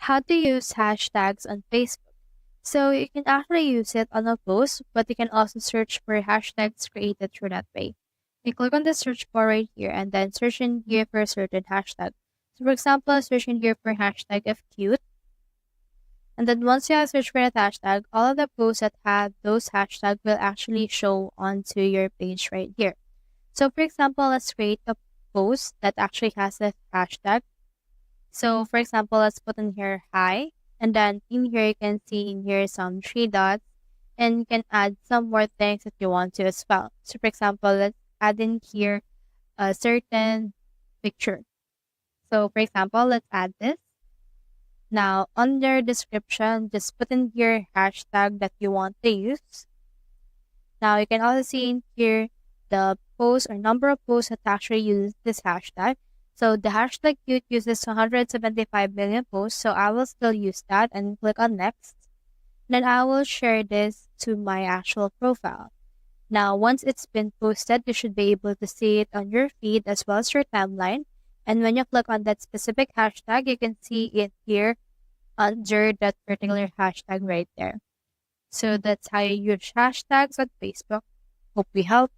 How to use hashtags on Facebook. So you can actually use it on a post, but you can also search for hashtags created through that way. You click on the search bar right here and then search in here for a certain hashtag. So for example, search in here for hashtag if cute. And then once you have searched for that hashtag, all of the posts that have those hashtags will actually show onto your page right here. So for example, let's create a post that actually has a hashtag. So for example, let's put in here hi, and then in here you can see in here some three dots, and you can add some more things that you want to as well. So for example, let's add in here a certain picture. So for example, let's add this. Now under description, just put in here hashtag that you want to use. Now you can also see in here the post or number of posts that actually use this hashtag. So the hashtag cute uses 175 million posts, so I will still use that and click on next. Then I will share this to my actual profile. Now, once it's been posted, you should be able to see it on your feed as well as your timeline. And when you click on that specific hashtag, you can see it here under that particular hashtag right there. So that's how you use hashtags on Facebook. Hope we help.